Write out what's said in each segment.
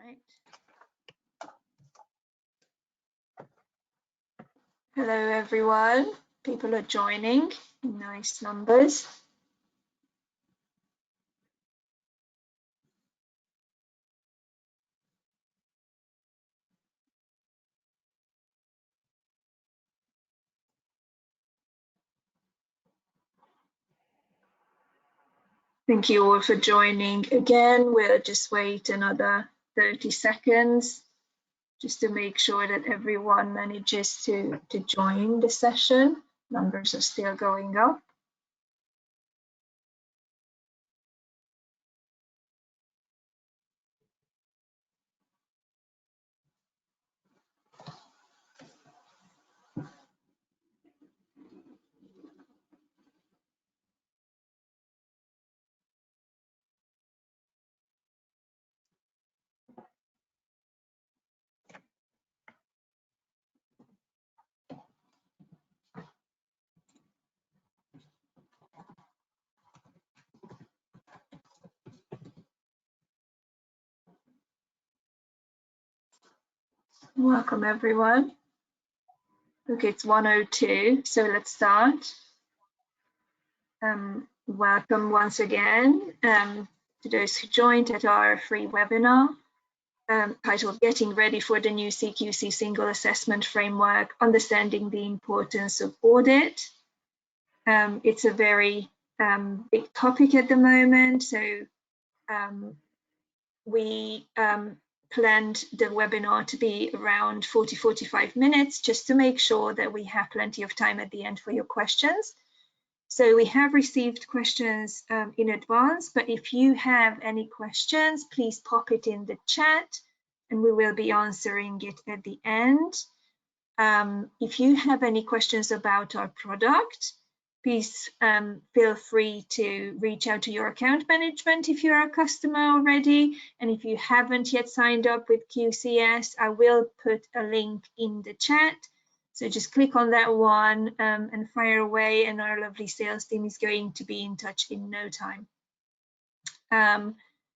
Right. Hello, everyone. People are joining in nice numbers. Thank you all for joining again. We'll just wait another 30 seconds just to make sure that everyone manages to join the session. Numbers are still going up. Welcome, everyone. Okay, it's 1:02, so let's start. Welcome once again to those who joined at our free webinar titled Getting Ready for the New CQC Single Assessment Framework, Understanding the Importance of Audit. It's a very big topic at the moment, so we planned the webinar to be around 40-45 minutes just to make sure that we have plenty of time at the end for your questions. So we have received questions in advance, but if you have any questions, please pop it in the chat and we will be answering it at the end. If you have any questions about our product, please feel free to reach out to your account management if you're a customer already. And if you haven't yet signed up with QCS, I will put a link in the chat. So just click on that one and fire away, and our lovely sales team is going to be in touch in no time.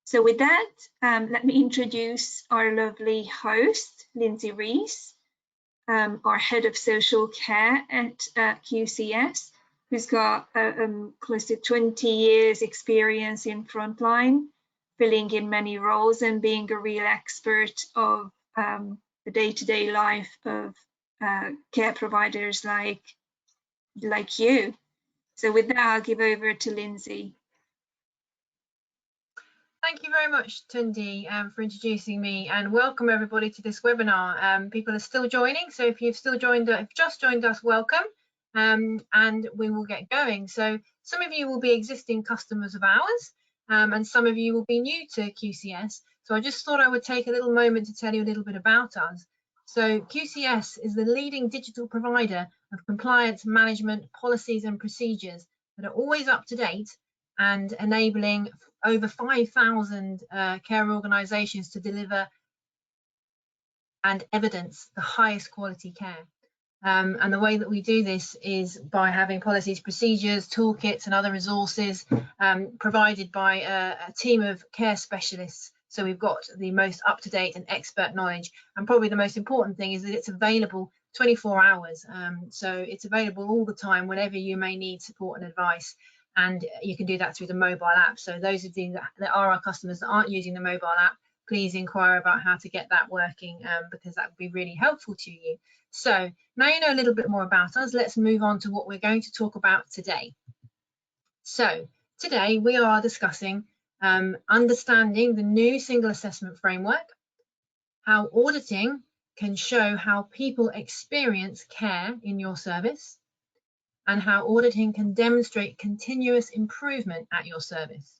So with that, let me introduce our lovely host, Lindsay Rees, our head of social care at QCS, who's got close to 20 years experience in frontline, filling in many roles and being a real expert of the day-to-day life of care providers like you. So with that, I'll give over to Lindsay. Thank you very much, Tundi, for introducing me, and welcome everybody to this webinar. People are still joining, so if you've just joined us, welcome, and we will get going. So some of you will be existing customers of ours, and some of you will be new to QCS. So I just thought I would take a little moment to tell you a little bit about us. So QCS is the leading digital provider of compliance management policies and procedures that are always up to date and enabling over 5,000 care organisations to deliver and evidence the highest quality care. And the way that we do this is by having policies, procedures, toolkits and other resources provided by a team of care specialists. So we've got the most up-to-date and expert knowledge, and probably the most important thing is that it's available 24 hours. So it's available all the time whenever you may need support and advice, and you can do that through the mobile app. So those of you that are our customers that aren't using the mobile app, please inquire about how to get that working, because that would be really helpful to you. So now you know a little bit more about us, let's move on to what we're going to talk about today. So today we are discussing understanding the new single assessment framework, how auditing can show how people experience care in your service, and how auditing can demonstrate continuous improvement at your service.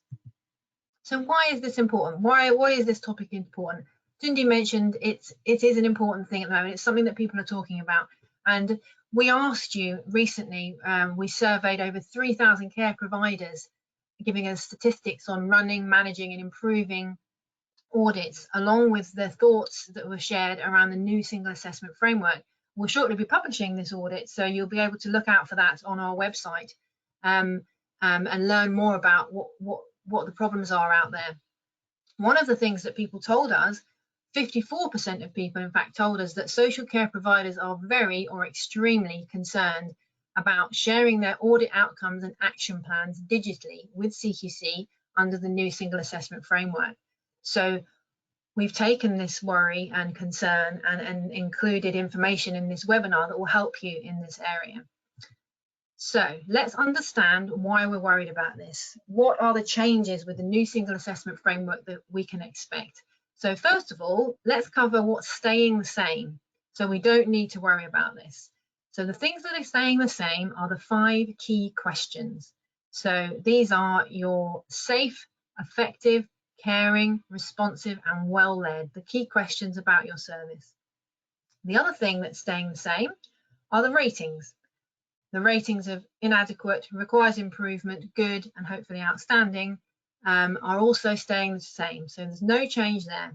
So why is this important? Why is this topic important? Tundi mentioned it is an important thing at the moment. It's something that people are talking about. And we asked you recently, we surveyed over 3,000 care providers, giving us statistics on running, managing and improving audits, along with the thoughts that were shared around the new single assessment framework. We'll shortly be publishing this audit, so you'll be able to look out for that on our website and learn more about what the problems are out there. One of the things that people told us 54% of people, in fact, told us that social care providers are very or extremely concerned about sharing their audit outcomes and action plans digitally with CQC under the new single assessment framework. So we've taken this worry and concern and included information in this webinar that will help you in this area. So let's understand why we're worried about this. What are the changes with the new single assessment framework that we can expect? So first of all, let's cover what's staying the same. So we don't need to worry about this. So the things that are staying the same are the 5 key questions. So these are your safe, effective, caring, responsive, and well-led, the key questions about your service. The other thing that's staying the same are the ratings. The ratings of inadequate, requires improvement, good, and hopefully outstanding are also staying the same. So there's no change there.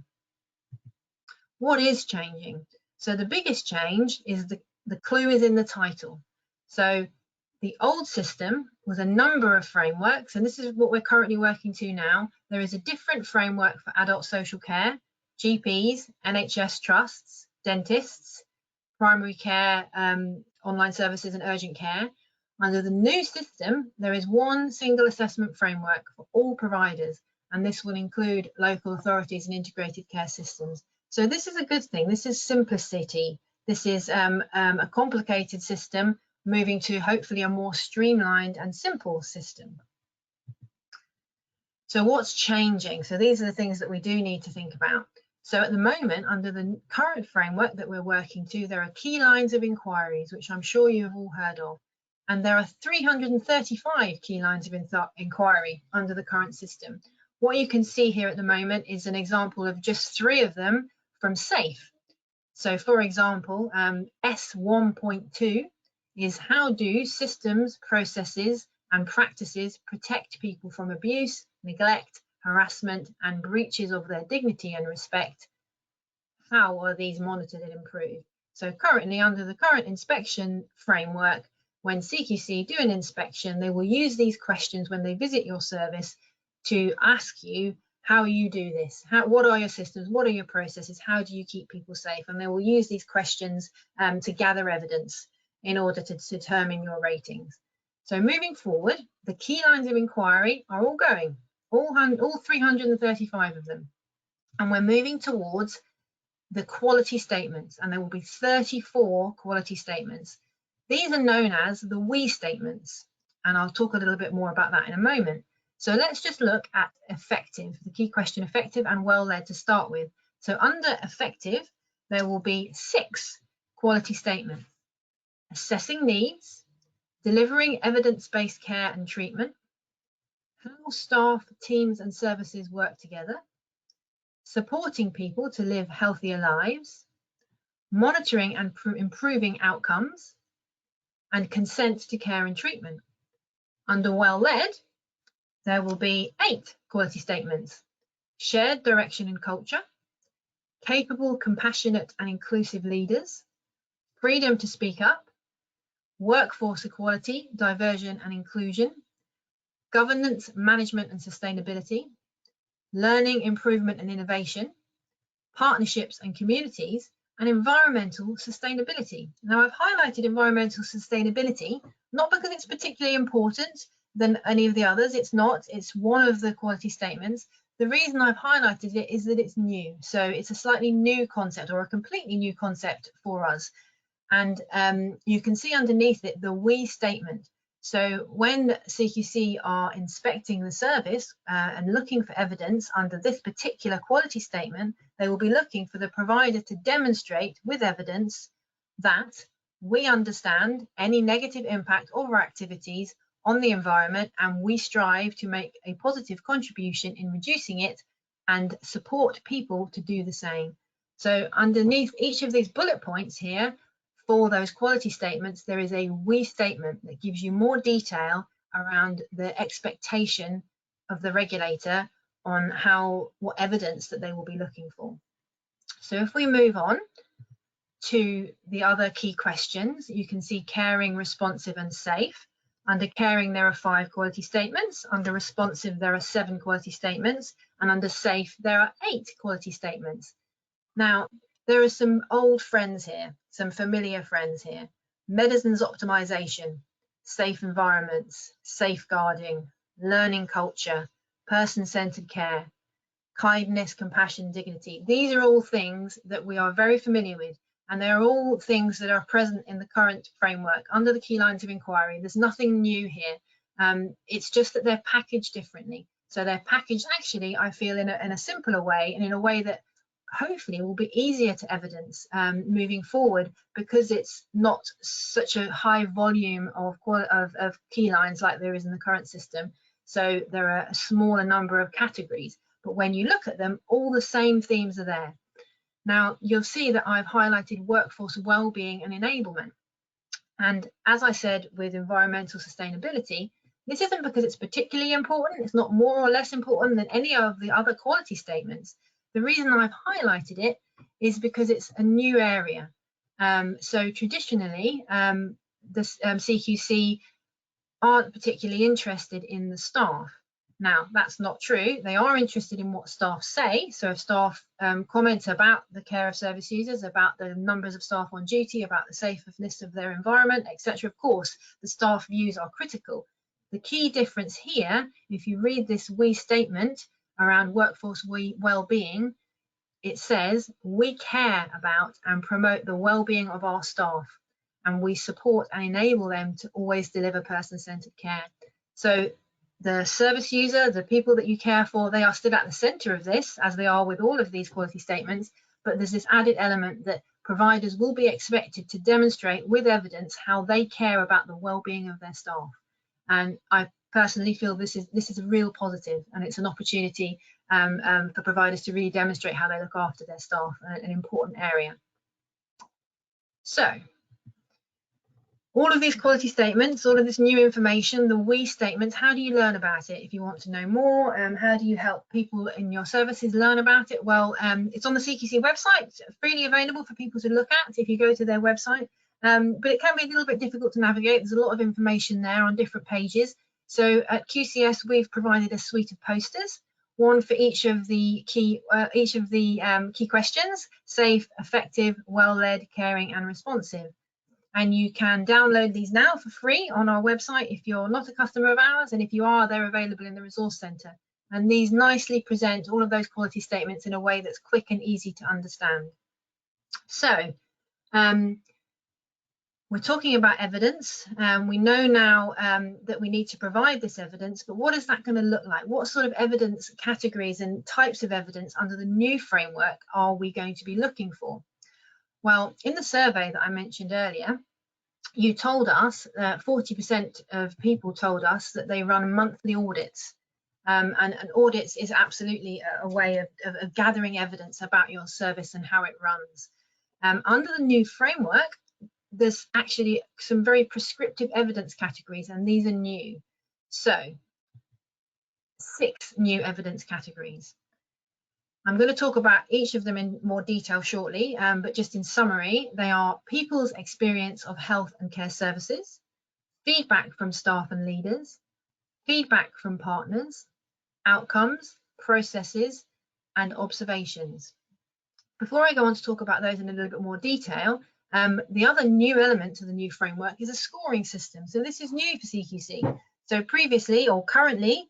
What is changing? So the biggest change is the clue is in the title. So the old system was a number of frameworks, and this is what we're currently working to now. There is a different framework for adult social care, GPs, NHS trusts, dentists, primary care, online services and urgent care. Under the new system, there is one single assessment framework for all providers, and this will include local authorities and integrated care systems. So this is a good thing. This is simplicity. This is a complicated system moving to hopefully a more streamlined and simple system. So what's changing? So these are the things that we do need to think about. So at the moment, under the current framework that we're working to, there are key lines of inquiries, which I'm sure you have all heard of. And there are 335 key lines of inquiry under the current system. What you can see here at the moment is an example of just 3 of them from SAFE. So for example, S1.2 is how do systems, processes, and practices protect people from abuse, neglect, harassment, and breaches of their dignity and respect? How are these monitored and improved? So currently, under the current inspection framework, when CQC do an inspection, they will use these questions when they visit your service to ask you how you do this. What are your systems? What are your processes? How do you keep people safe? And they will use these questions to gather evidence in order to determine your ratings. So moving forward, the key lines of inquiry are all going, all 335 of them. And we're moving towards the quality statements, and there will be 34 quality statements. These are known as the WE statements, and I'll talk a little bit more about that in a moment. So let's just look at effective, the key question effective and well-led to start with. So under effective, there will be 6 quality statements: assessing needs, delivering evidence-based care and treatment, how staff, teams and services work together, supporting people to live healthier lives, monitoring and improving outcomes, and consent to care and treatment. Under well-led, there will be 8 quality statements: shared direction and culture, capable, compassionate and inclusive leaders, freedom to speak up, workforce equality, diversion and inclusion, governance, management and sustainability, learning, improvement and innovation, partnerships and communities, and environmental sustainability. Now, I've highlighted environmental sustainability, not because it's particularly important than any of the others. It's not. It's one of the quality statements. The reason I've highlighted it is that it's new. So it's a slightly new concept, or a completely new concept for us. And you can see underneath it the we statement. So when CQC are inspecting the service and looking for evidence under this particular quality statement, they will be looking for the provider to demonstrate with evidence that we understand any negative impact of our activities on the environment, and we strive to make a positive contribution in reducing it and support people to do the same. So underneath each of these bullet points here, for those quality statements, there is a we statement that gives you more detail around the expectation of the regulator on what evidence that they will be looking for. So if we move on to the other key questions, you can see caring, responsive and safe. Under caring, there are 5 quality statements. Under responsive, there are 7 quality statements. And under safe, there are 8 quality statements. Now, there are some old friends here, some familiar friends here. Medicine's optimization, safe environments, safeguarding, learning culture, person-centered care, kindness, compassion, dignity. These are all things that we are very familiar with, and they're all things that are present in the current framework under the key lines of inquiry. There's nothing new here. It's just that they're packaged differently. So they're packaged actually, I feel, in a simpler way, and in a way that hopefully will be easier to evidence moving forward, because it's not such a high volume of key lines like there is in the current system. So there are a smaller number of categories, but when you look at them, all the same themes are there. Now, you'll see that I've highlighted workforce well-being and enablement. And as I said, with environmental sustainability, this isn't because it's particularly important. It's not more or less important than any of the other quality statements. The reason I've highlighted it is because it's a new area. So traditionally, the CQC aren't particularly interested in the staff. Now, that's not true. They are interested in what staff say. So if staff comment about the care of service users, about the numbers of staff on duty, about the safeness of their environment, etc., of course, the staff views are critical. The key difference here, if you read this we statement around workforce well-being, it says we care about and promote the well-being of our staff, and we support and enable them to always deliver person-centered care. So the service user, the people that you care for, they are still at the center of this, as they are with all of these quality statements, but there's this added element that providers will be expected to demonstrate with evidence how they care about the well-being of their staff. And I personally feel this is a real positive, and it's an opportunity for providers to really demonstrate how they look after their staff, an important area. So all of these quality statements, all of this new information, the we statements, how do you learn about it? If you want to know more, how do you help people in your services learn about it? Well, it's on the CQC website, freely available for people to look at if you go to their website. But it can be a little bit difficult to navigate. There's a lot of information there on different pages. So at QCS, we've provided a suite of posters, one for each of the key questions: safe, effective, well-led, caring, and responsive. And you can download these now for free on our website if you're not a customer of ours, and if you are, they're available in the resource centre. And these nicely present all of those quality statements in a way that's quick and easy to understand. So we're talking about evidence. We know now that we need to provide this evidence, but what is that going to look like? What sort of evidence categories and types of evidence under the new framework are we going to be looking for? Well, in the survey that I mentioned earlier, you told us that 40% of people told us that they run monthly audits. And audits is absolutely a way of gathering evidence about your service and how it runs. Under the new framework, there's actually some very prescriptive evidence categories, and these are new. So 6 new evidence categories. I'm going to talk about each of them in more detail shortly, but just in summary, they are people's experience of health and care services, feedback from staff and leaders, feedback from partners, outcomes, processes, and observations. Before I go on to talk about those in a little bit more detail, the other new element to the new framework is a scoring system. So this is new for CQC. So previously or currently,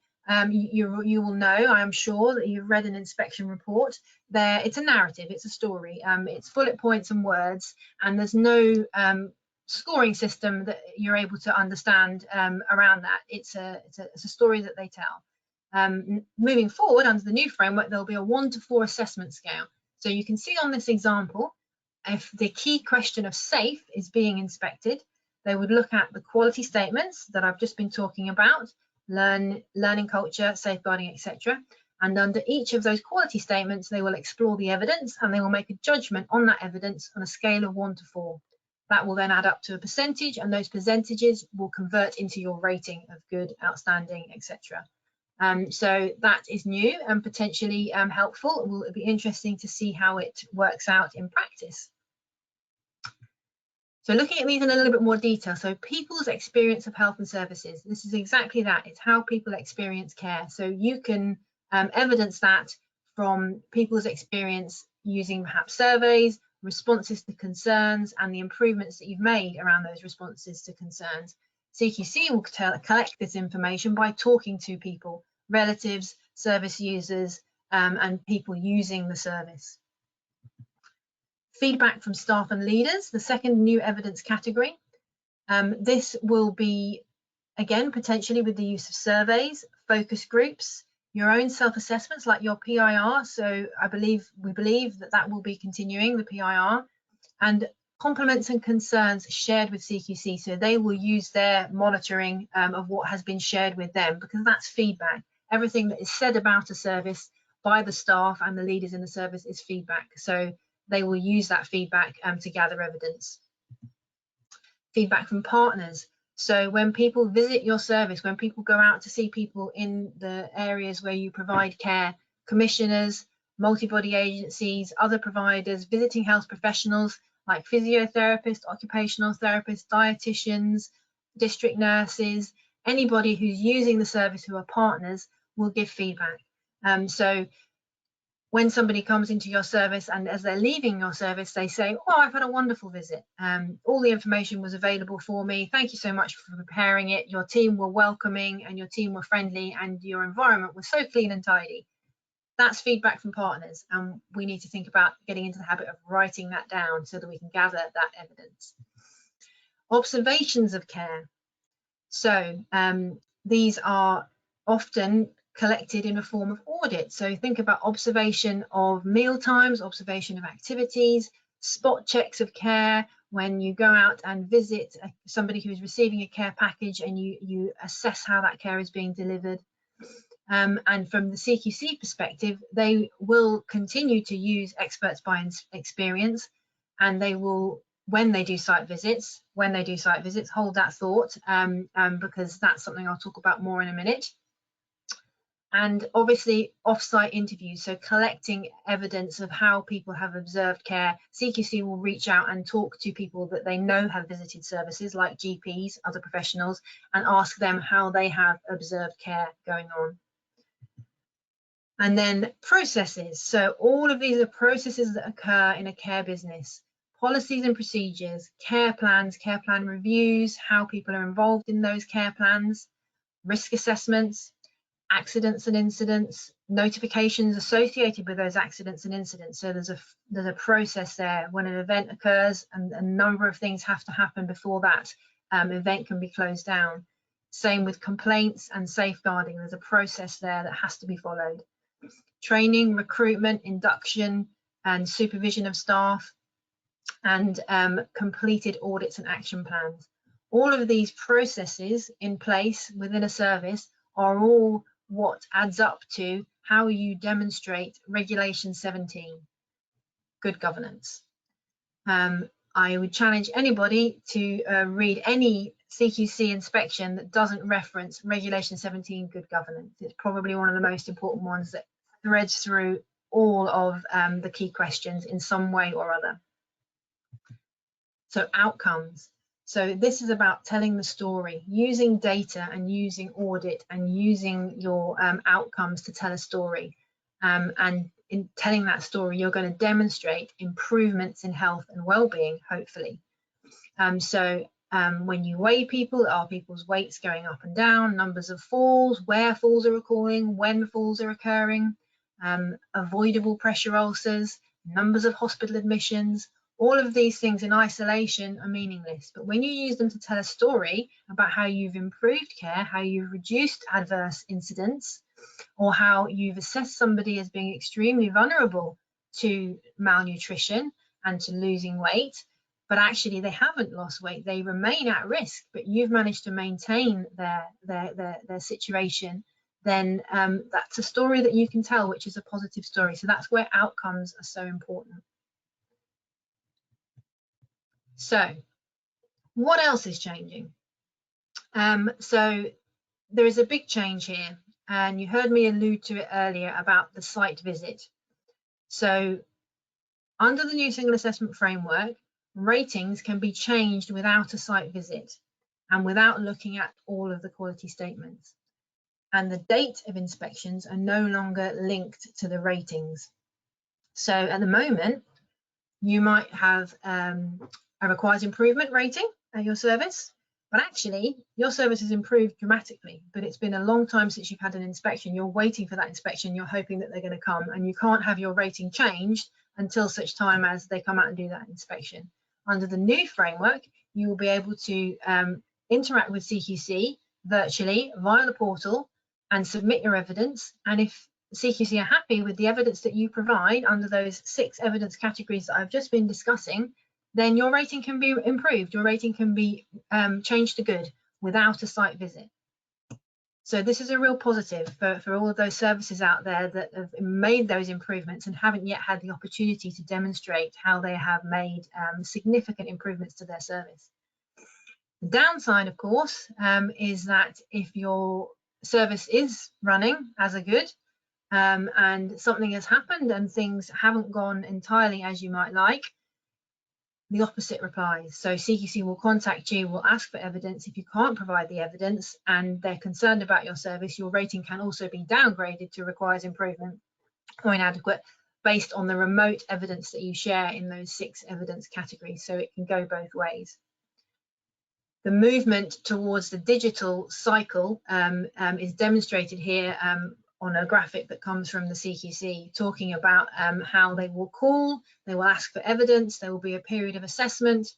you will know, I am sure, that you've read an inspection report. It's a narrative, it's a story, it's bullet points and words, and there's no scoring system that you're able to understand around that. It's a story that they tell. Moving forward, under the new framework, there'll be a 1 to 4 assessment scale. So you can see on this example, if the key question of safe is being inspected, they would look at the quality statements that I've just been talking about, learning culture, safeguarding, etc. And under each of those quality statements, they will explore the evidence and they will make a judgment on that evidence on a scale of 1 to 4. That will then add up to a percentage, and those percentages will convert into your rating of good, outstanding, etc. So that is new and potentially helpful. It will be interesting to see how it works out in practice. So looking at these in a little bit more detail, so people's experience of health and services, this is exactly that. It's how people experience care. So you can evidence that from people's experience using perhaps surveys, responses to concerns, and the improvements that you've made around those responses to concerns. CQC will collect this information by talking to people, relatives, service users, and people using the service. Feedback from staff and leaders, the second new evidence category. This will be, again, potentially with the use of surveys, focus groups, your own self-assessments like your PIR. So we believe that will be continuing, the PIR, and compliments and concerns shared with CQC. So they will use their monitoring of what has been shared with them, because that's feedback. Everything that is said about a service by the staff and the leaders in the service is feedback. So they will use that feedback to gather evidence. Feedback from partners. So when people visit your service, when people go out to see people in the areas where you provide care, commissioners, multi-body agencies, other providers, visiting health professionals like physiotherapists, occupational therapists, dietitians, district nurses, anybody who's using the service who are partners will give feedback. So when somebody comes into your service and as they're leaving your service, they say, oh, I've had a wonderful visit. All the information was available for me. Thank you so much for preparing it. Your team were welcoming and your team were friendly and your environment was so clean and tidy. That's feedback from partners. And we need to think about getting into the habit of writing that down so that we can gather that evidence. Observations of care. So these are often collected in a form of audit. So think about observation of meal times, observation of activities, spot checks of care, when you go out and visit somebody who is receiving a care package and you assess how that care is being delivered. And from the CQC perspective, they will continue to use experts by experience, and they will, when they do site visits, hold that thought, because that's something I'll talk about more in a minute. And obviously off-site interviews, so collecting evidence of how people have observed care. CQC will reach out and talk to people that they know have visited services like GPs, other professionals, and ask them how they have observed care going on. And then processes. So all of these are processes that occur in a care business. Policies and procedures, care plans, care plan reviews, how people are involved in those care plans, risk assessments, accidents and incidents, notifications associated with those accidents and incidents. So there's a process there when an event occurs, and a number of things have to happen before that event can be closed down. Same with complaints and safeguarding. There's a process there that has to be followed. Training, recruitment, induction, and supervision of staff, and completed audits and action plans. All of these processes in place within a service are all what adds up to how you demonstrate Regulation 17, good governance. I would challenge anybody to read any CQC inspection that doesn't reference Regulation 17, good governance. It's probably one of the most important ones that threads through all of the key questions in some way or other. So outcomes. So this is about telling the story, using data and using audit and using your outcomes to tell a story. And in telling that story, you're going to demonstrate improvements in health and well-being, hopefully. When you weigh people, are people's weights going up and down, numbers of falls, where falls are occurring, when falls are occurring, avoidable pressure ulcers, numbers of hospital admissions. All of these things in isolation are meaningless, but when you use them to tell a story about how you've improved care, how you've reduced adverse incidents, or how you've assessed somebody as being extremely vulnerable to malnutrition and to losing weight, but actually they haven't lost weight, they remain at risk, but you've managed to maintain their situation, then that's a story that you can tell, which is a positive story. So that's where outcomes are so important. So what else is changing? So there is a big change here, and you heard me allude to it earlier about the site visit. So under the new single assessment framework, ratings can be changed without a site visit and without looking at all of the quality statements. And the date of inspections are no longer linked to the ratings. So at the moment, you might have a requires improvement rating at your service, but actually your service has improved dramatically, but it's been a long time since you've had an inspection. You're waiting for that inspection, you're hoping that they're going to come, and you can't have your rating changed until such time as they come out and do that inspection. Under the new framework, you will be able to interact with CQC virtually via the portal and submit your evidence, and if CQC are happy with the evidence that you provide under those 6 evidence categories that I've just been discussing, then your rating can be improved. Your rating can be changed to good without a site visit. So this is a real positive for all of those services out there that have made those improvements and haven't yet had the opportunity to demonstrate how they have made significant improvements to their service. The downside, of course, is that if your service is running as a good, and something has happened and things haven't gone entirely as you might like, the opposite applies. So CQC will contact you, will ask for evidence. If you can't provide the evidence and they're concerned about your service, your rating can also be downgraded to requires improvement or inadequate based on the remote evidence that you share in those 6 evidence categories. So it can go both ways. The movement towards the digital cycle is demonstrated here on a graphic that comes from the CQC, talking about how they will call, they will ask for evidence, there will be a period of assessment,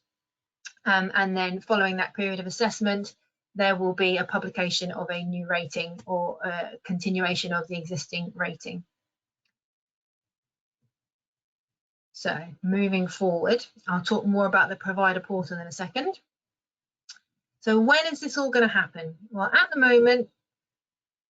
and then following that period of assessment, there will be a publication of a new rating or a continuation of the existing rating. So moving forward, I'll talk more about the provider portal in a second. So when is this all going to happen? Well, at the moment,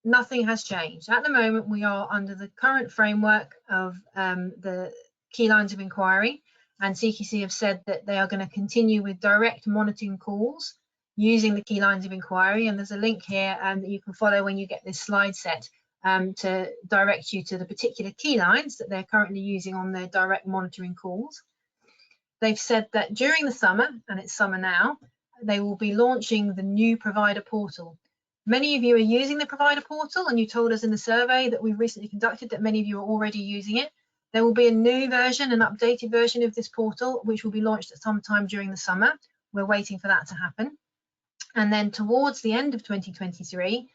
nothing has changed. At the moment, we are under the current framework of the key lines of inquiry, and CQC have said that they are going to continue with direct monitoring calls using the key lines of inquiry, and there's a link here that you can follow when you get this slide set to direct you to the particular key lines that they're currently using on their direct monitoring calls. They've said that during the summer, and it's summer now, they will be launching the new provider portal. Many of you are using the provider portal, and you told us in the survey that we've recently conducted that many of you are already using it. There will be a new version, an updated version of this portal, which will be launched at some time during the summer. We're waiting for that to happen. And then towards the end of 2023,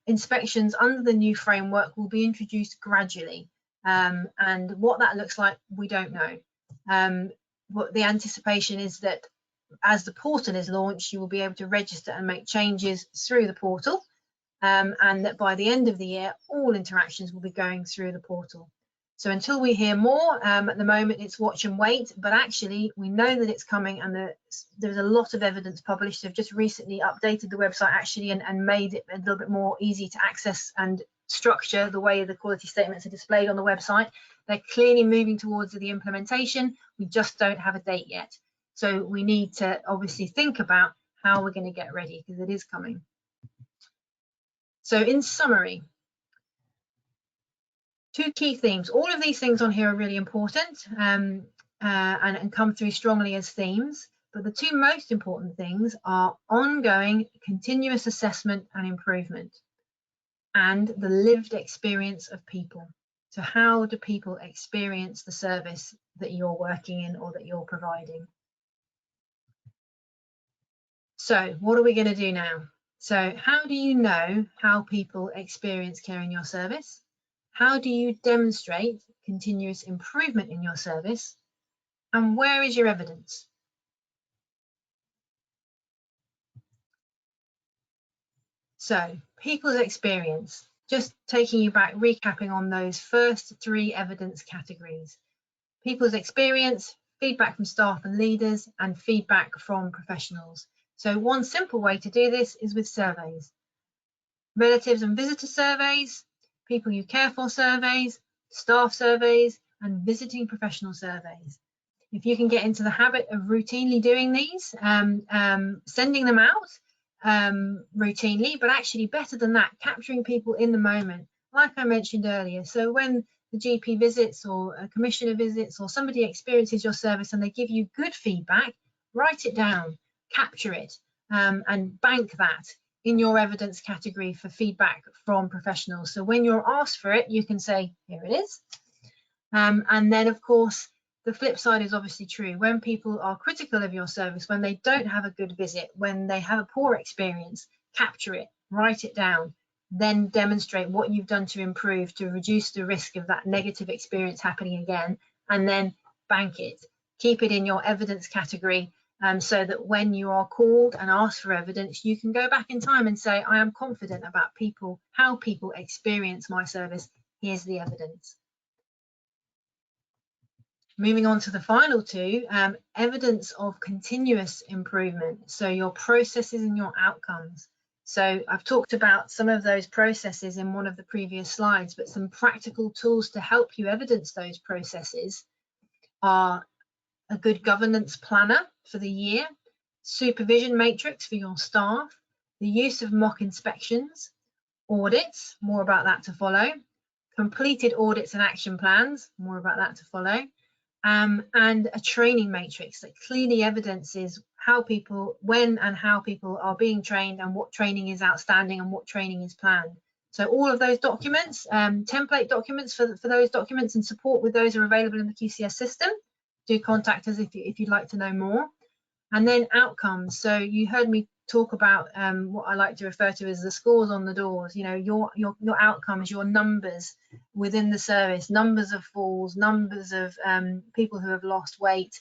inspections under the new framework will be introduced gradually. And what that looks like, we don't know. What the anticipation is that as the portal is launched, you will be able to register and make changes through the portal, and that by the end of the year, all interactions will be going through the portal. So until we hear more, at the moment it's watch and wait, but actually we know that it's coming, and there's a lot of evidence published. They've just recently updated the website actually and made it a little bit more easy to access and structure the way the quality statements are displayed on the website. They're clearly moving towards the implementation. We just don't have a date yet. So we need to obviously think about how we're going to get ready, because it is coming. So in summary, 2 key themes. All of these things on here are really important and come through strongly as themes. But the 2 most important things are ongoing continuous assessment and improvement, and the lived experience of people. So how do people experience the service that you're working in or that you're providing? So what are we going to do now? So how do you know how people experience care in your service? How do you demonstrate continuous improvement in your service? And where is your evidence? So people's experience, just taking you back, recapping on those first 3 evidence categories. People's experience, feedback from staff and leaders, and feedback from professionals. So one simple way to do this is with surveys. Relatives and visitor surveys, people you care for surveys, staff surveys, and visiting professional surveys. If you can get into the habit of routinely doing these, sending them out routinely, but actually better than that, capturing people in the moment, like I mentioned earlier. So when the GP visits or a commissioner visits or somebody experiences your service and they give you good feedback, write it down, capture it, and bank that in your evidence category for feedback from professionals. So when you're asked for it, you can say, here it is. And then, of course, the flip side is obviously true. When people are critical of your service, when they don't have a good visit, when they have a poor experience, capture it, write it down, then demonstrate what you've done to improve to reduce the risk of that negative experience happening again, and then bank it. Keep it in your evidence category, so that when you are called and asked for evidence, you can go back in time and say, I am confident about how people experience my service. Here's the evidence. Moving on to the final two, evidence of continuous improvement. So your processes and your outcomes. So I've talked about some of those processes in one of the previous slides, but some practical tools to help you evidence those processes are a good governance planner for the year, supervision matrix for your staff, the use of mock inspections, audits, more about that to follow, completed audits and action plans, more about that to follow, and a training matrix that clearly evidences when and how people are being trained, and what training is outstanding and what training is planned. So all of those documents, template documents for those documents and support with those are available in the QCS system. Do contact us if you'd like to know more. And then outcomes. So you heard me talk about what I like to refer to as the scores on the doors. You know, your outcomes, your numbers within the service, numbers of falls, numbers of people who have lost weight,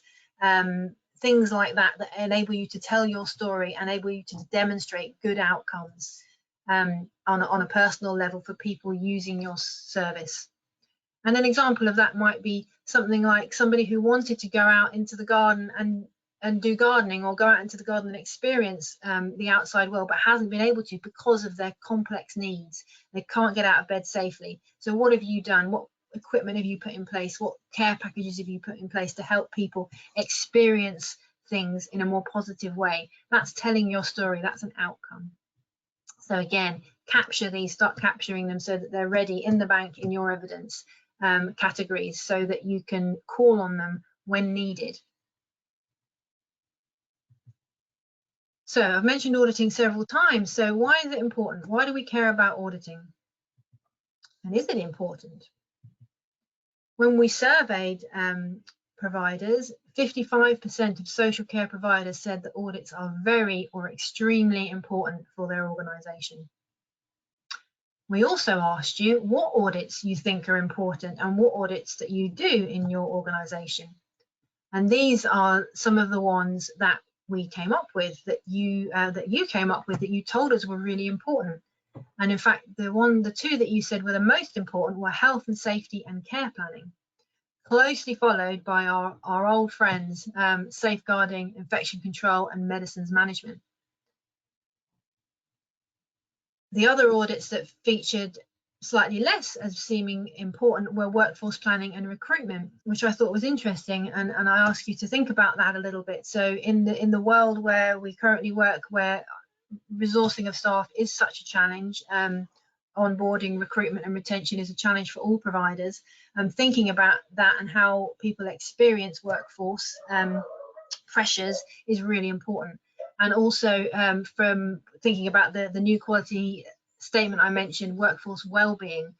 things like that enable you to tell your story, enable you to demonstrate good outcomes on a personal level for people using your service. And an example of that might be something like somebody who wanted to go out into the garden and do gardening, or go out into the garden and experience the outside world, but hasn't been able to because of their complex needs. They can't get out of bed safely. So what have you done? What equipment have you put in place? What care packages have you put in place to help people experience things in a more positive way? That's telling your story. That's an outcome. So again, capture these, start capturing them so that they're ready in the bank in your evidence categories, so that you can call on them when needed. So I've mentioned auditing several times. So why is it important? Why do we care about auditing? And is it important? When we surveyed providers, 55% of social care providers said that audits are very or extremely important for their organisation. We also asked you what audits you think are important and what audits that you do in your organisation. And these are some of the ones that we came up with, that you came up with, that you told us were really important. And in fact, the two that you said were the most important were health and safety and care planning, closely followed by our old friends, safeguarding, infection control and medicines management. The other audits that featured slightly less as seeming important were workforce planning and recruitment, which I thought was interesting, and I ask you to think about that a little bit. So in the world where we currently work, where resourcing of staff is such a challenge, onboarding, recruitment and retention is a challenge for all providers, thinking about that and how people experience workforce pressures is really important. And also from thinking about the new quality statement I mentioned, workforce well-being.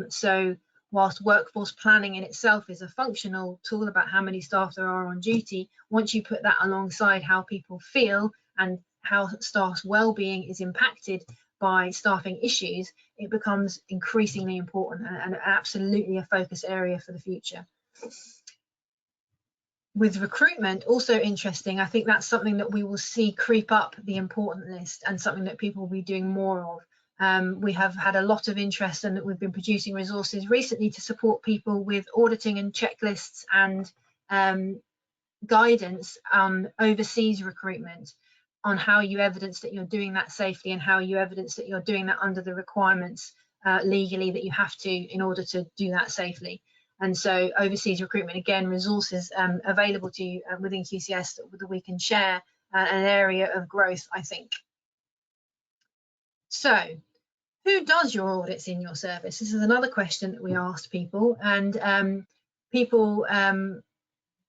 So whilst workforce planning in itself is a functional tool about how many staff there are on duty, once you put that alongside how people feel and how staff's well-being is impacted by staffing issues, it becomes increasingly important and absolutely a focus area for the future. With recruitment, also interesting, I think that's something that we will see creep up the important list and something that people will be doing more of. We have had a lot of interest, and we've been producing resources recently to support people with auditing and checklists and guidance on overseas recruitment, on how you evidence that you're doing that safely and how you evidence that you're doing that under the requirements legally that you have to in order to do that safely. And so overseas recruitment, again, resources available to you within QCS that we can share, an area of growth, I think. So who does your audits in your service? This is another question that we asked people, and people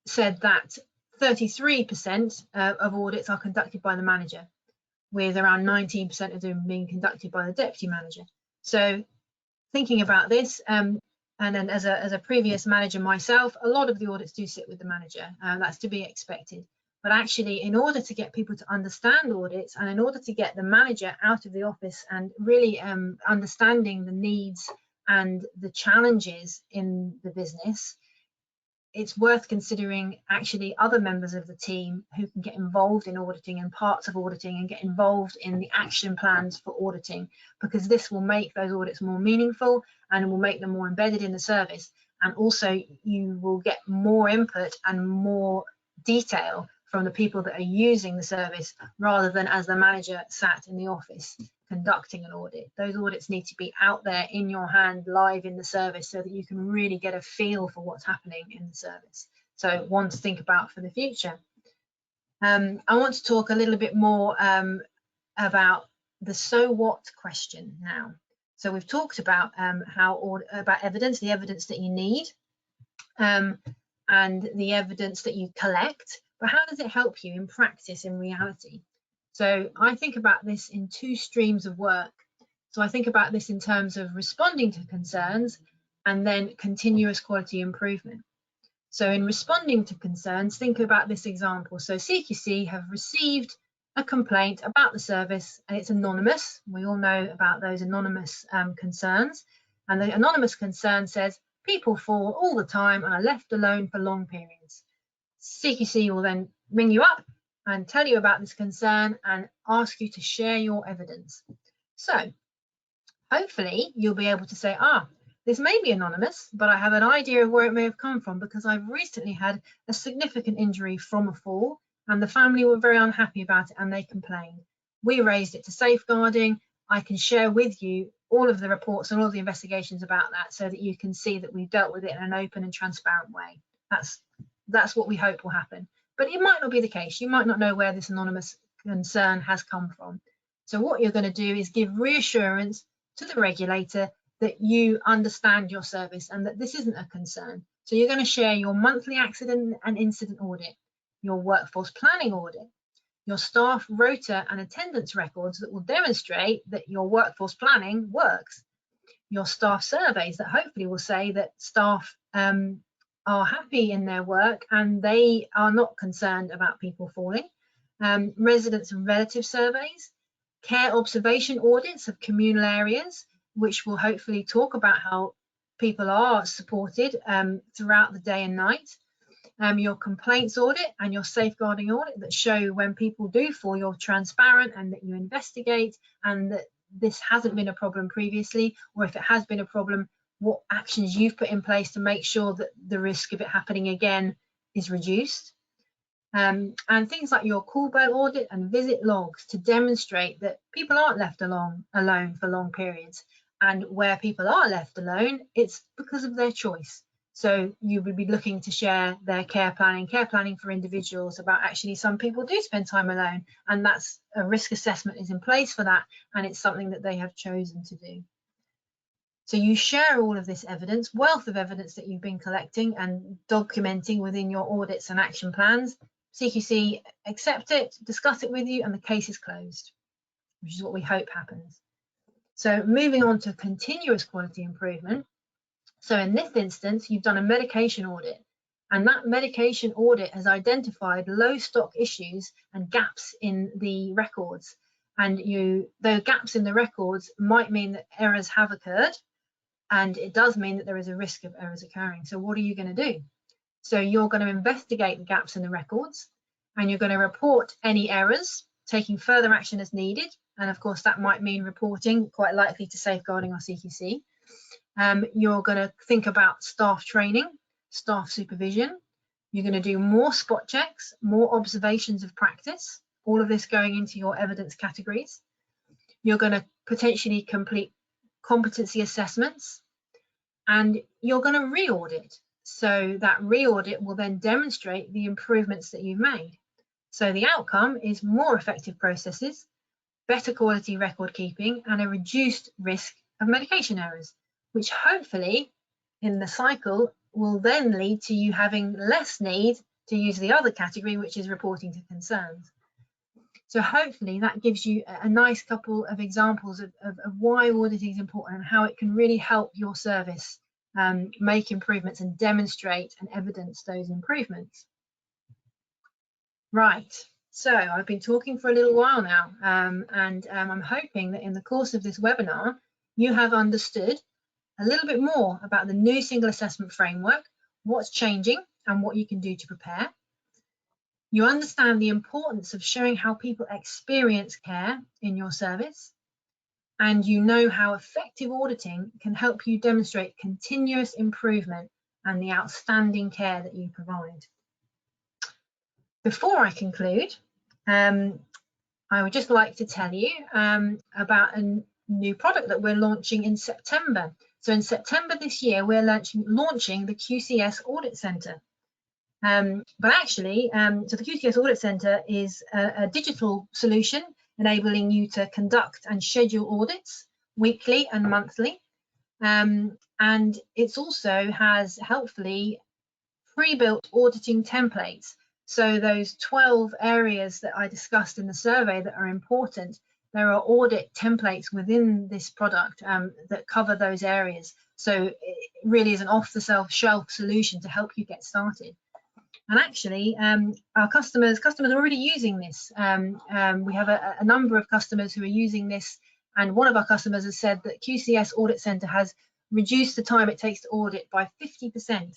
said that 33% of audits are conducted by the manager, with around 19% of them being conducted by the deputy manager. So thinking about this, And then as a previous manager myself, a lot of the audits do sit with the manager. That's to be expected. But actually, in order to get people to understand audits, and in order to get the manager out of the office and really understanding the needs and the challenges in the business, it's worth considering actually other members of the team who can get involved in auditing and parts of auditing and get involved in the action plans for auditing, because this will make those audits more meaningful and will make them more embedded in the service. And also you will get more input and more detail from the people that are using the service, rather than as the manager sat in the office conducting an audit. Those audits need to be out there in your hand, live in the service, so that you can really get a feel for what's happening in the service. So one to think about for the future. I want to talk a little bit more about the so what question now. So we've talked about about evidence, the evidence that you need, and the evidence that you collect, but how does it help you in practice, in reality? So I think about this in two streams of work. So I think about this in terms of responding to concerns and then continuous quality improvement. So in responding to concerns, think about this example. So CQC have received a complaint about the service, and it's anonymous. We all know about those anonymous concerns. And the anonymous concern says, people fall all the time and are left alone for long periods. CQC will then ring you up and tell you about this concern and ask you to share your evidence. So hopefully you'll be able to say, this may be anonymous, but I have an idea of where it may have come from, because I've recently had a significant injury from a fall and the family were very unhappy about it and they complained. We raised it to safeguarding. I can share with you all of the reports and all the investigations about that, so that you can see that we've dealt with it in an open and transparent way. That's what we hope will happen. But it might not be the case. You might not know where this anonymous concern has come from. So what you're going to do is give reassurance to the regulator that you understand your service and that this isn't a concern. So you're going to share your monthly accident and incident audit, your workforce planning audit, your staff rota and attendance records that will demonstrate that your workforce planning works, your staff surveys that hopefully will say that staff are happy in their work and they are not concerned about people falling, residents and relative surveys, care observation audits of communal areas, which will hopefully talk about how people are supported throughout the day and night, your complaints audit and your safeguarding audit that show when people do fall, you're transparent and that you investigate, and that this hasn't been a problem previously, or if it has been a problem, what actions you've put in place to make sure that the risk of it happening again is reduced. And things like your call bell audit and visit logs to demonstrate that people aren't left alone for long periods. And where people are left alone, it's because of their choice. So you would be looking to share their care planning for individuals, about actually some people do spend time alone, and that's a risk assessment is in place for that, and it's something that they have chosen to do. So you share all of this evidence, wealth of evidence that you've been collecting and documenting within your audits and action plans. CQC accept it, discuss it with you, and the case is closed, which is what we hope happens. So moving on to continuous quality improvement. So in this instance, you've done a medication audit, and that medication audit has identified low stock issues and gaps in the records. And those gaps in the records might mean that errors have occurred, and it does mean that there is a risk of errors occurring. So what are you going to do? So you're going to investigate the gaps in the records, and you're going to report any errors, taking further action as needed. And of course, that might mean reporting, quite likely to safeguarding or CQC. You're going to think about staff training, staff supervision. You're going to do more spot checks, more observations of practice, all of this going into your evidence categories. You're going to potentially complete competency assessments, and you're going to re-audit. So that re-audit will then demonstrate the improvements that you've made. So the outcome is more effective processes, better quality record keeping, and a reduced risk of medication errors, which hopefully in the cycle will then lead to you having less need to use the other category, which is reporting to concerns. So hopefully that gives you a nice couple of examples of why auditing is important and how it can really help your service make improvements and demonstrate and evidence those improvements. Right, so I've been talking for a little while now, and I'm hoping that in the course of this webinar, you have understood a little bit more about the new single assessment framework, what's changing and what you can do to prepare. You understand the importance of showing how people experience care in your service, and you know how effective auditing can help you demonstrate continuous improvement and the outstanding care that you provide. Before I conclude, I would just like to tell you about a new product that we're launching in September. So in September this year, we're launching the QCS Audit Centre. But actually, so the QCS Audit Centre is a digital solution enabling you to conduct and schedule audits weekly and monthly. And it also has helpfully pre-built auditing templates. So those 12 areas that I discussed in the survey that are important, there are audit templates within this product that cover those areas. So it really is an off-the-shelf solution to help you get started. And actually, our customers are already using this. We have a number of customers who are using this, and one of our customers has said that QCS Audit Centre has reduced the time it takes to audit by 50%.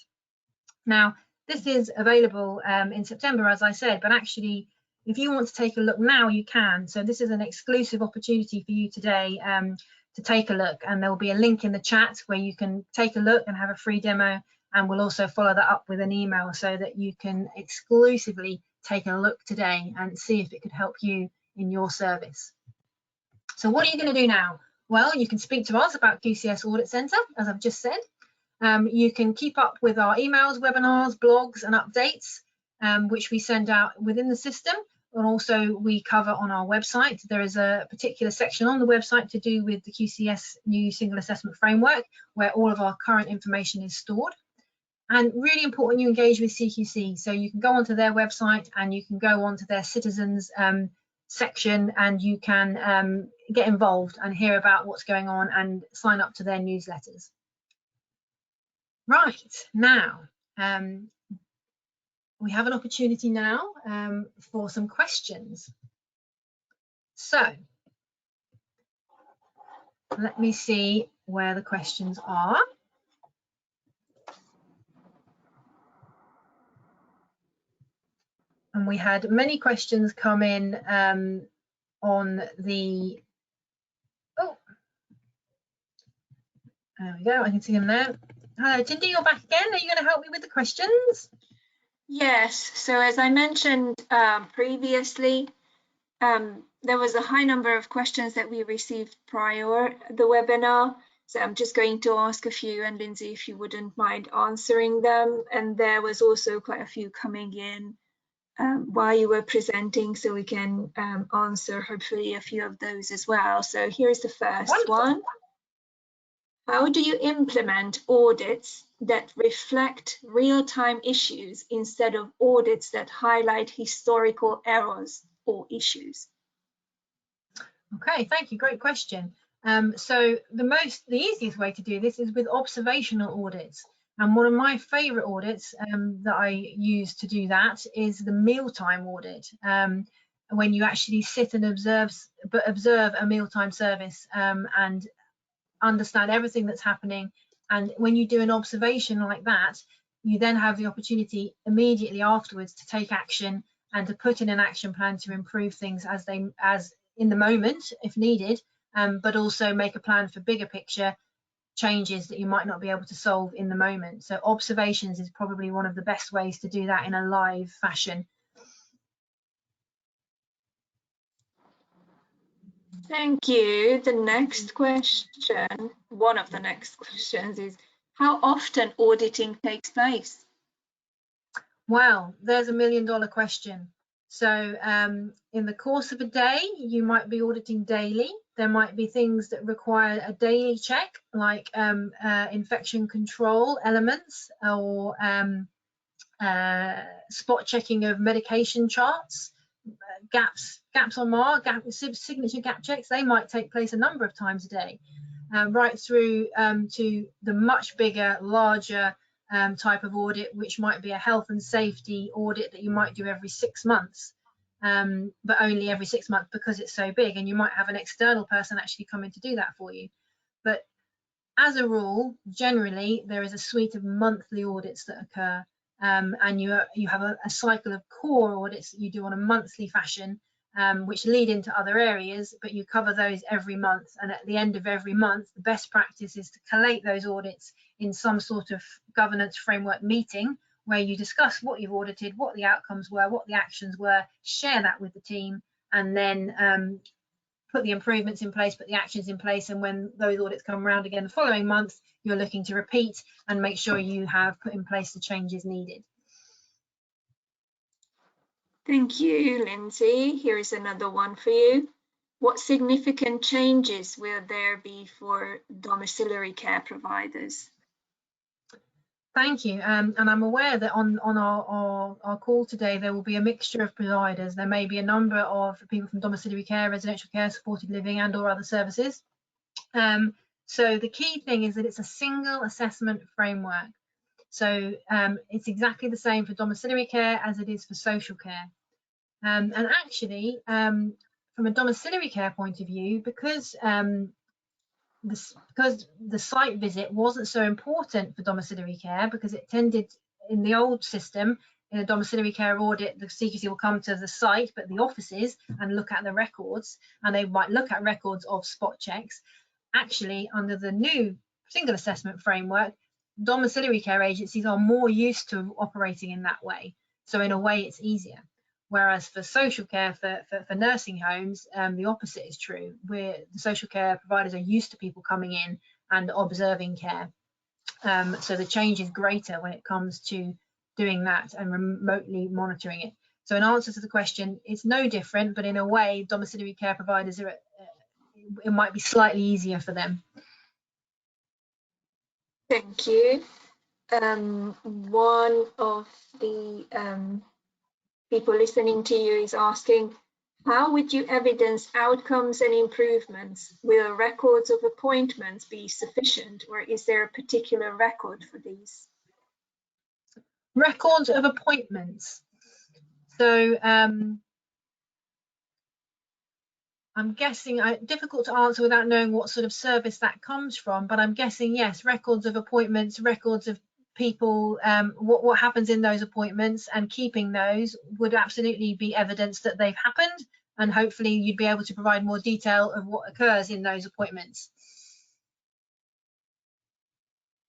Now, this is available in September, as I said, but actually, if you want to take a look now, you can. So this is an exclusive opportunity for you today to take a look, and there will be a link in the chat where you can take a look and have a free demo. And we'll also follow that up with an email so that you can exclusively take a look today and see if it could help you in your service. So what are you going to do now? Well, you can speak to us about QCS Audit Centre, as I've just said. You can keep up with our emails, webinars, blogs and updates, which we send out within the system. And also we cover on our website. There is a particular section on the website to do with the QCS new single assessment framework, where all of our current information is stored. And really important you engage with CQC. So you can go onto their website and you can go onto their citizens section, and you can get involved and hear about what's going on and sign up to their newsletters. Right, now we have an opportunity now for some questions. So let me see where the questions are. And we had many questions come in on the, oh, there we go, I can see them there. Hello, Tindy, you're back again. Are you going to help me with the questions? Yes, so as I mentioned previously, there was a high number of questions that we received prior the webinar. So I'm just going to ask a few, and Lindsay, if you wouldn't mind answering them. And there was also quite a few coming in while you were presenting, so we can answer hopefully a few of those as well. So here's the first one. How do you implement audits that reflect real-time issues instead of audits that highlight historical errors or issues? Okay, thank you, great question. So the easiest way to do this is with observational audits. And one of my favorite audits that I use to do that is the mealtime audit, when you actually sit and observe a mealtime service and understand everything that's happening. And when you do an observation like that, you then have the opportunity immediately afterwards to take action and to put in an action plan to improve things as in the moment, if needed, but also make a plan for bigger picture changes that you might not be able to solve in the moment. So observations is probably one of the best ways to do that in a live fashion. Thank you. The next question, one of the next questions, is how often auditing takes place? Well, there's $1 million question. So in the course of a day, you might be auditing daily. There might be things that require a daily check, like infection control elements, or spot checking of medication charts, gaps on MAR, signature gap checks. They might take place a number of times a day. right through to the much bigger, larger type of audit, which might be a health and safety audit that you might do every 6 months, but only every 6 months because it's so big, and you might have an external person actually come in to do that for you. But as a rule, generally, there is a suite of monthly audits that occur, and you have a cycle of core audits that you do on a monthly fashion, which lead into other areas, but you cover those every month. And at the end of every month, the best practice is to collate those audits in some sort of governance framework meeting where you discuss what you've audited, what the outcomes were, what the actions were, share that with the team, and then put the improvements in place, put the actions in place, and when those audits come around again the following month, you're looking to repeat and make sure you have put in place the changes needed. Thank you, Lindsay. Here is another one for you. What significant changes will there be for domiciliary care providers? Thank you. And I'm aware that on our call today, there will be a mixture of providers. There may be a number of people from domiciliary care, residential care, supported living and or other services. So the key thing is that it's a single assessment framework. So it's exactly the same for domiciliary care as it is for social care. And actually, from a domiciliary care point of view, because the site visit wasn't so important for domiciliary care, because it tended in the old system, in a domiciliary care audit, the CQC will come to the site, but the offices, and look at the records, and they might look at records of spot checks. Actually, under the new single assessment framework, domiciliary care agencies are more used to operating in that way. So in a way, it's easier. Whereas for social care, for nursing homes, the opposite is true. The social care providers are used to people coming in and observing care. So the change is greater when it comes to doing that and remotely monitoring it. So in answer to the question, it's no different, but in a way, domiciliary care providers, it might be slightly easier for them. Thank you. One of the people listening to you is asking, how would you evidence outcomes and improvements? Will records of appointments be sufficient, or is there a particular record for these? Records of appointments. So I'm guessing, difficult to answer without knowing what sort of service that comes from, but I'm guessing, yes, records of appointments, records of people, what happens in those appointments, and keeping those would absolutely be evidence that they've happened, and hopefully you'd be able to provide more detail of what occurs in those appointments.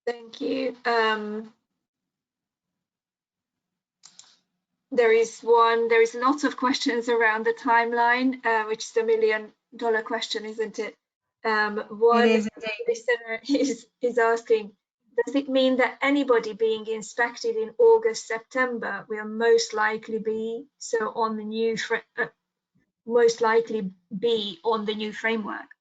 Thank you. There is lots of questions around the timeline, which is the $1 million question, isn't it? One listener is asking, does it mean that anybody being inspected in August, September will most likely be on the new framework?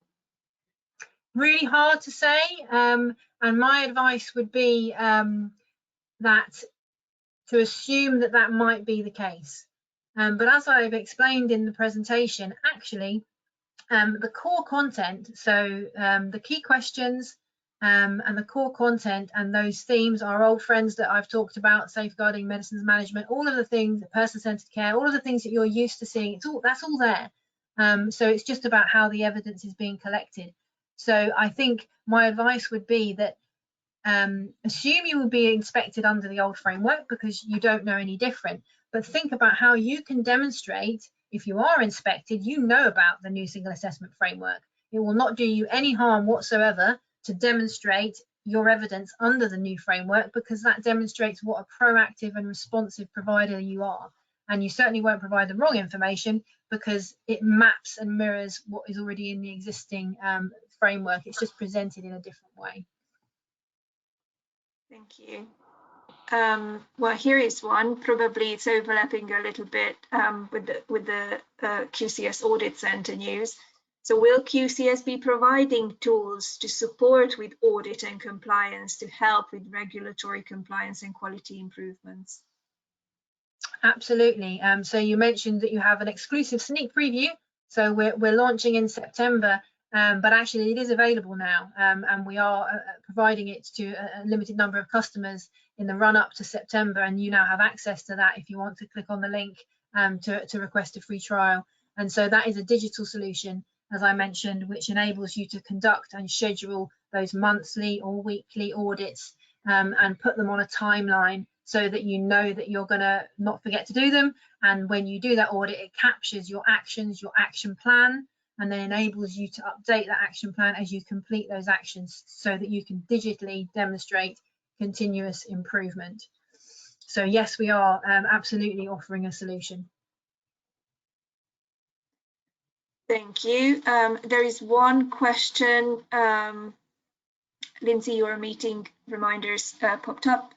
Really hard to say, and my advice would be that to assume that that might be the case. But as I've explained in the presentation, actually, the core content, so the key questions and the core content and those themes are old friends that I've talked about: safeguarding, medicines management, all of the things, person-centered care, all of the things that you're used to seeing. That's all there. So it's just about how the evidence is being collected. So I think my advice would be that assume you will be inspected under the old framework because you don't know any different, but think about how you can demonstrate, if you are inspected, you know about the new single assessment framework. It will not do you any harm whatsoever to demonstrate your evidence under the new framework, because that demonstrates what a proactive and responsive provider you are. And you certainly won't provide the wrong information because it maps and mirrors what is already in the existing framework. It's just presented in a different way. Thank you. Well, here is one. Probably it's overlapping a little bit with the QCS Audit Centre news. So will QCS be providing tools to support with audit and compliance to help with regulatory compliance and quality improvements? Absolutely. So you mentioned that you have an exclusive sneak preview. So we're launching in September but actually it is available now, and we are providing it to a limited number of customers in the run up to September, and you now have access to that if you want to click on the link to request a free trial. And so that is a digital solution, as I mentioned, which enables you to conduct and schedule those monthly or weekly audits and put them on a timeline so that you know that you're going to not forget to do them. And when you do that audit, it captures your actions, your action plan, and then enables you to update that action plan as you complete those actions so that you can digitally demonstrate continuous improvement. So yes, we are absolutely offering a solution. Thank you. There is one question. Lindsay, your meeting reminders popped up.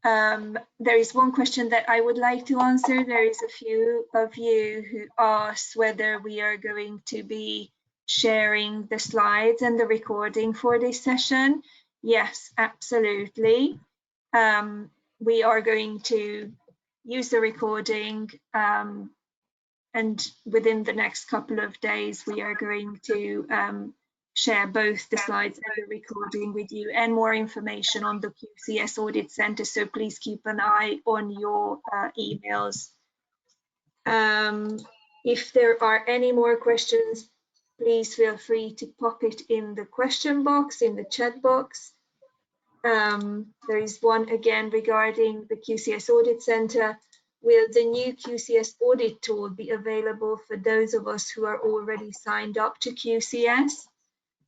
There is one question that I would like to answer. There is a few of you who asked whether we are going to be sharing the slides and the recording for this session. Yes, absolutely. We are going to use the recording, and within the next couple of days, we are going to share both the slides and the recording with you, and more information on the QCS Audit Center. So please keep an eye on your emails. If there are any more questions, please feel free to pop it in the question box, in the chat box. There is one again regarding the QCS Audit Center. Will the new QCS audit tool be available for those of us who are already signed up to QCS?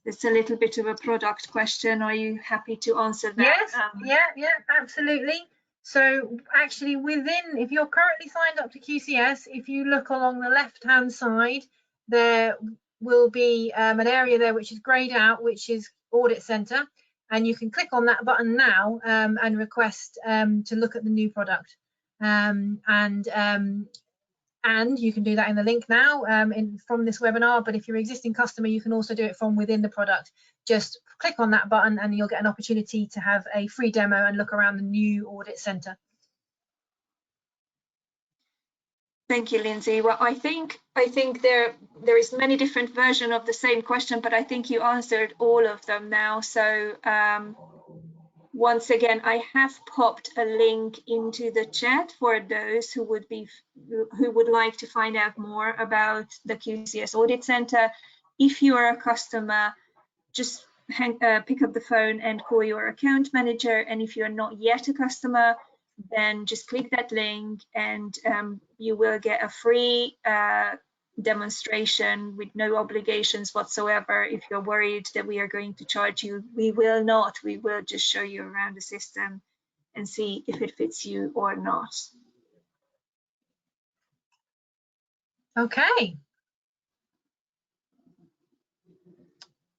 It's a little bit of a product question. Are you happy to answer that? Yes, yeah, absolutely. So actually within, if you're currently signed up to QCS, if you look along the left-hand side, there will be an area there which is grayed out, which is Audit Center. And you can click on that button now and request to look at the new product. And you can do that in the link now from this webinar, but if you're an existing customer, you can also do it from within the product. Just click on that button and you'll get an opportunity to have a free demo and look around the new Audit Center. Thank you, Lindsay. Well, I think there is many different versions of the same question, but I think you answered all of them now. So once again, I have popped a link into the chat for those who would like to find out more about the QCS Audit Center. If you are a customer, just pick up the phone and call your account manager. And if you're not yet a customer, then just click that link and you will get a free demonstration with no obligations whatsoever. If you're worried that we are going to charge you, we will not. We will just show you around the system and see if it fits you or not. Okay.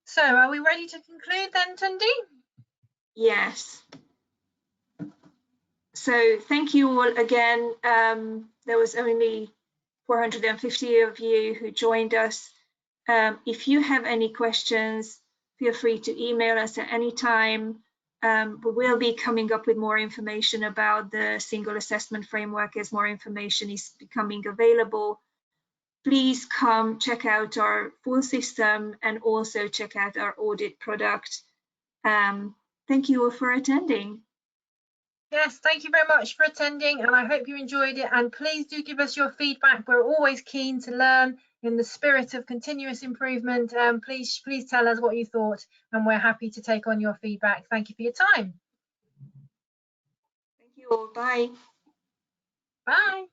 So are we ready to conclude then, Tundi? Yes. So thank you all again. There was only 450 of you who joined us. If you have any questions, feel free to email us at any time. We will be coming up with more information about the single assessment framework as more information is becoming available. Please come check out our full system and also check out our audit product. Thank you all for attending. Yes, thank you very much for attending, and I hope you enjoyed it. And please do give us your feedback. We're always keen to learn in the spirit of continuous improvement. Please tell us what you thought, and we're happy to take on your feedback. Thank you for your time. Thank you all. Bye. Bye.